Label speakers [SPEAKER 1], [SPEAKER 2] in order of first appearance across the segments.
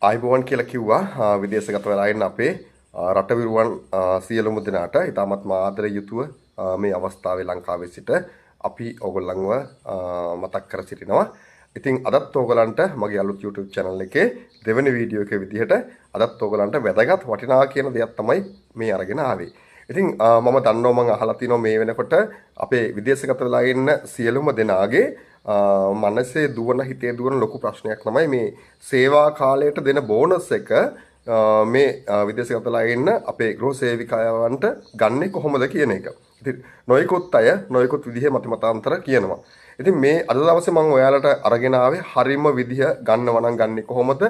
[SPEAKER 1] ආයිබෝවන් කියලා කිව්වා විදේශගත වෙලා ඉන්න අපේ රටවිරුවන් සියලුම දෙනාට ඉතාමත් ආදරය යුතුව මේ අවස්ථාවේ ලංකාවේ සිට අපි ඕගොල්ලන්ව මතක් කර සිටිනවා. ඉතින් අදත් ඕගලන්ට මගේ අලුත් YouTube channel එකේ දෙවෙනි වීඩියෝ එක විදිහට අදත් ඕගලන්ට වැදගත් වටිනා කියන දෙයක් තමයි මේ අරගෙන ආවේ. ඉතින් මම දන්නවා මම අහලා තිනවා මේ වෙනකොට අපේ විදේශගත වෙලා ඉන්න සියලුම දෙනාගේ මනසේ දුවන හිතේ දුවන ලොකු ප්‍රශ්නයක් තමයි මේ සේවා කාලයට දෙන බෝනස් එක මේ විදේශගත වෙලා ඉන්න අපේ ගෘහ සේවිකාවන්ට ගන්නෙ කොහොමද කියන එක. ඉතින් නොයෙකුත් අය නොයෙකුත් විදිහේ මතමතාන්තර කියනවා. ඉතින් මේ අද දවසේ මම ඔයාලට අරගෙන ආවේ හරිම විදිහ ගන්නව නම් ගන්නෙ කොහොමද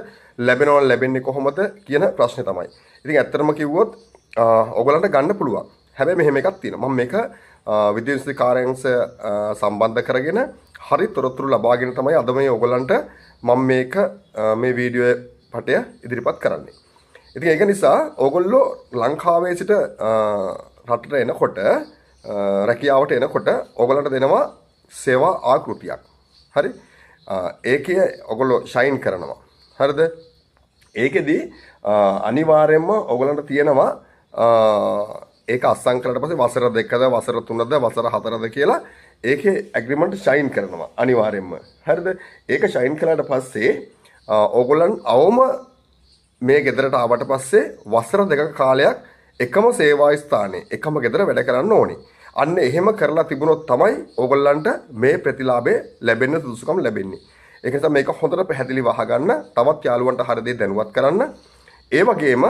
[SPEAKER 1] ලැබෙනව ලැබෙන්නේ කොහොමද කියන ප්‍රශ්නේ තමයි. ඉතින් ඇත්තටම කිව්වොත් ඔයගලන්ට ගන්න පුළුවන්. හැබැයි මෙහෙම එකක් තියෙනවා. මම මේක විද්‍යාඥ කාර්යාංශ සම්බන්ධ කරගෙන හරි තොරතුරු ලබාගෙන තමයි අද මේ ඔයගලන්ට මම මේක මේ වීඩියෝ පටය ඉදිරිපත් කරන්නේ. ඉතින් ඒක නිසා ඔයගොල්ලෝ ලංකාවේ සිට රටට එනකොට රැකියාවට එනකොට ඔයගලන්ට දෙනවා සේවා ආකෘතියක්. හරි? ඒකේ ඔයගොල්ලෝ ෂයින් කරනවා. හරිද? ඒකෙදි අනිවාර්යයෙන්ම ඔයගලන්ට තියෙනවා ඒක අස්සම් කරලා පස්සේ වසර 2ද වසර 3ද වසර 4ද කියලා ඒකේ ඇග්‍රීමන්ට් ෂයින් කරනවා අනිවාර්යයෙන්ම. හරිද? ඒක ෂයින් කළාට පස්සේ ඕගොල්ලන් අවම මේ ගෙදරට ආවට පස්සේ වසර 2ක කාලයක් එකම සේවා ස්ථානයේ එකම ගෙදර වැඩ කරන්න ඕනේ. අන්න එහෙම කරලා තිබුණොත් තමයි ඕගොල්ලන්ට මේ ප්‍රතිලාභය ලැබෙන්න සුදුසුකම් ලැබෙන්නේ. ඒක නිසා මේක හොඳට පැහැදිලිව අහගන්න, තවත් යාළුවන්ට හරිය දේ දැනුවත් කරන්න. ඒ වගේම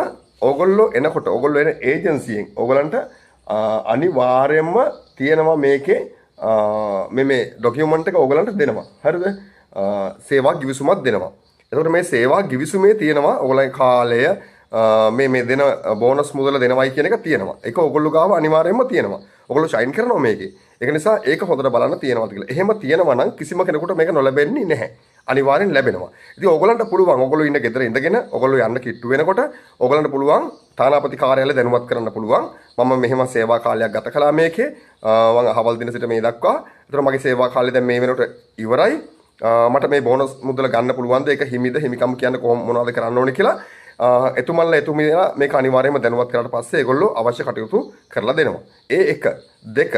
[SPEAKER 1] ඕගොල්ලෝ එනකොට ඕගොල්ලෝ එන ඒජන්සියෙන් ඕගොල්ලන්ට අනිවාර්යයෙන්ම තියෙනවා මේකේ මේ ડોකියුමන්ට් එක ඕගොල්ලන්ට දෙනවා. හරිද? සේවා ගිවිසුමක් දෙනවා. එතකොට මේ සේවා ගිවිසුමේ තියෙනවා ඕගොල්ලන්ගේ කාලය මේ දෙන බෝනස් මුදල දෙනවයි කියන එක තියෙනවා. ඒක ඕගොල්ලෝ ගාව අනිවාර්යයෙන්ම තියෙනවා. ඔයගොල්ලෝ ෂයින් කරනවා මේකේ. ඒක නිසා ඒක හොඳට බලන්න තියෙනවද කියලා. එහෙම තියෙනවා නම් කිසිම කෙනෙකුට මේක නොලැබෙන්නේ නැහැ. අනිවාර්යෙන් ලැබෙනවා. ඉතින් ඕගොල්ලන්ට පුළුවන් ඕගොල්ලෝ ඉන්න ගෙදර ඉඳගෙන ඕගොල්ලෝ යන්න කිට්ටු වෙනකොට ඕගොල්ලන්ට පුළුවන් තානාපති කාර්යාලය දැනුවත් කරන්න පුළුවන්. මම මෙහෙම සේවා කාලයක් ගත කළා මේකේ. මම අහවල් දින සිට මේ දක්වා. ඒතර මගේ සේවා කාලය දැන් මේ වෙනකොට ඉවරයි. මට මේ බෝනස් මුදල ගන්න පුළුවන්ද? ඒක හිමිද හිමිකම් කියන්නේ කොහොම මොනවද කරන්න ඕනේ කියලා එතුමන්ලා එතුමියලා මේක අනිවාර්යයෙන්ම දැනුවත් කරලා පස්සේ ඒගොල්ලෝ අවශ්‍ය කටයුතු කරලා දෙනවා. ඒ එක දෙක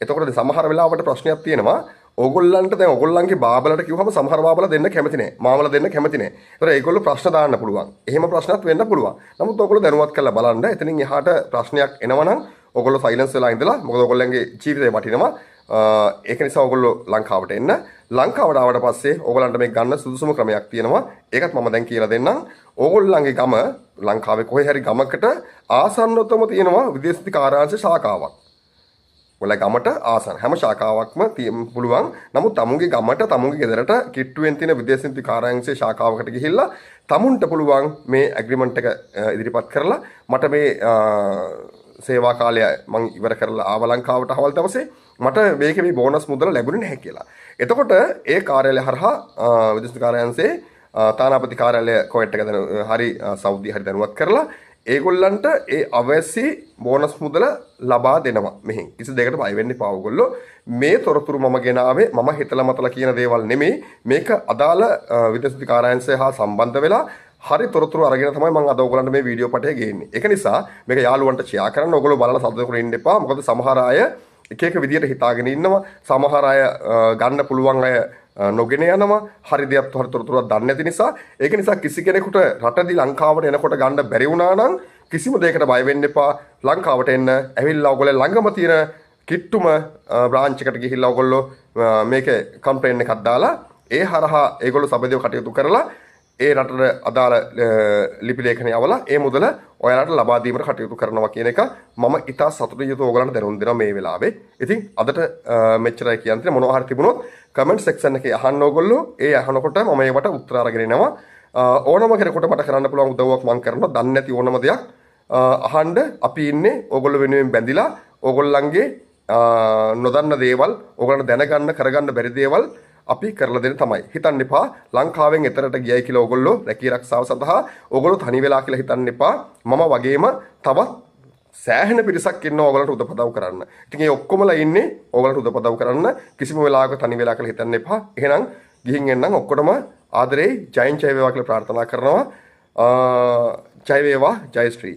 [SPEAKER 1] එතකොට සමහර වෙලාවට ප්‍රශ්නයක් තියෙනවා. ඕගොල්ලන්ට දැන් ඕගොල්ලන්ගේ බාබලට කිව්වම සමහර බාබලා දෙන්න කැමති නැහැ. මාමලා දෙන්න කැමති නැහැ. ඒතර ඒගොල්ලෝ ප්‍රශ්න දාන්න පුළුවන්. එහෙම ප්‍රශ්නත් වෙන්න පුළුවන්. නමුත් ඕගොල්ලෝ දැනුවත් කරලා බලන්න. එතනින් එහාට ප්‍රශ්නයක් එනවනම් ඕගොල්ලෝ සයිලන්ස් වෙලා ඉඳලා මොකද ඕගොල්ලන්ගේ ජීවිතේ වටිනවා. ඒක නිසා ඕගොල්ලෝ ලංකාවට එන්න. ලංකාවට ආවට පස්සේ ඕගොල්ලන්ට මේ ගන්න සුදුසුම ක්‍රමයක් තියෙනවා. ඒකත් මම දැන් කියලා දෙන්නම්. ඕගොල්ලන්ගේ ගම ලංකාවේ කොහේ හරි ගමකට ආසන්නවම තියෙනවා විදේශ කාර්යාංශ ශාඛාවක්. ඔයාලා ගමට ආසන්න හැම ශාඛාවක්ම පුළුවන්. නමුත් තමුන්ගේ ගමට තමුන්ගේ ගෙදරට කිට්ටුවෙන් තියෙන විදේශ කාර්යාංශයේ ශාඛාවකට ගිහිල්ලා තමුන්ට පුළුවන් මේ ඇග්‍රීමන්ට් එක ඉදිරිපත් කරලා මට මේ සේවා කාලය මං ඉවර කරලා ආව ලංකාවට අවල් දවසේ මට මේකේ මේ බෝනස් මුදල ලැබුණේ නැහැ කියලා. එතකොට ඒ කාර්යාලය හරහා විදේශ කාර්යාංශයේ තානාපති කාර්යාලය කොහෙට් එක හරි සෞදි හරි දැනුවත් කරලා ඒගොල්ලන්ට ඒ අවශ්‍ය බෝනස් මුදල ලබා දෙනවා. මෙහෙන් කිසි දෙයකට බය වෙන්න එපා ඔයගොල්ලෝ. මේ තොරතුරු මම ගෙනාවේ මම හිතලා මතලා කියන දේවල් නෙමෙයි. මේක අදාළ විදේශ කාර්යාංශය හා සම්බන්ධ වෙලා හරි තොරතුරු අරගෙන තමයි මම අද ඔයගොල්ලන්ට මේ වීඩියෝ පටය ගේන්නේ. ඒක නිසා මේක යාළුවන්ට ෂෙයා කරන්න. ඔයගොල්ලෝ බලලා සතුටු වෙන්න එපා. මොකද සමහර අය එක එක විදියට හිතාගෙන ඉන්නවා. සමහර අය ගන්න පුළුවන් අය නොගෙන යනවා. හරි දෙයක් හරි තොරතුරක් දන්නේ නැති නිසා. ඒක නිසා කිසි කෙනෙකුට රටදී ලංකාවට එනකොට ගන්න බැරි වුණා නම් කිසිම දෙයකට බය වෙන්න එපා. ලංකාවට එන්න ඇවිල්ලා ඔයගොල්ලෝ ළඟම තියෙන කිට්ටුම බ්‍රාන්ච් එකට ගිහිල්ලා ඔයගොල්ලෝ මේකේ කම්ප්ලේන් එකක් දාලා ඒ හරහා ඒගොල්ලෝ සබදේව කටයුතු කරලා ඒ රටට අදාළ ලිපි ලේඛනය අවලා ඒ මුදල ඔයාලට ලබා දීමට කටයුතු කරනවා කියන එක මම ඉතා සතුටින් යුතුව ඕගලන්ට දැනුම් දෙනවා මේ වෙලාවේ. ඉතින් අදට මෙච්චරයි කියන්න තියෙන. මොනවා හරි තිබුණොත් කමෙන්ට් සෙක්ෂන් එකේ අහන්න ඕගොල්ලෝ. ඒ අහනකොට මම ඒවට උත්තර අරගෙන එනවා. ඕනම කෙනෙකුට මට කරන්න පුළුවන් උදව්වක් මම කරනවා. දන්නේ නැති ඕනම දෙයක් අහන්න අපි ඉන්නේ ඕගොල්ලෝ වෙනුවෙන් බැඳිලා ඕගොල්ලන්ගේ නොදන්න දේවල් ඕගොල්ලන්ට දැනගන්න කරගන්න බැරි දේවල් අපි කරලා දෙන්න තමයි. හිතන්න එපා ලංකාවෙන් එතරට ගියයි කියලා ඕගොල්ලෝ රැකී ආරක්ෂාව සඳහා ඕගොල්ලෝ තනි වෙලා කියලා හිතන්න එපා. මම වගේම තවත් සෑහෙන පිරිසක් ඉන්නවා ඕගොල්ලන්ට උදපදව් කරන්න. ඉතින් ඒ ඔක්කොමලා ඉන්නේ ඕගොල්ලන්ට උදපදව් කරන්න. කිසිම වෙලාවක තනි වෙලා කියලා හිතන්න එපා. එහෙනම් ගිහින් එන්නම් ඔක්කොටම ආදරේ ජයෙන් ජය වේවා කියලා ප්‍රාර්ථනා කරනවා. ජය වේවා ජයශ්‍රී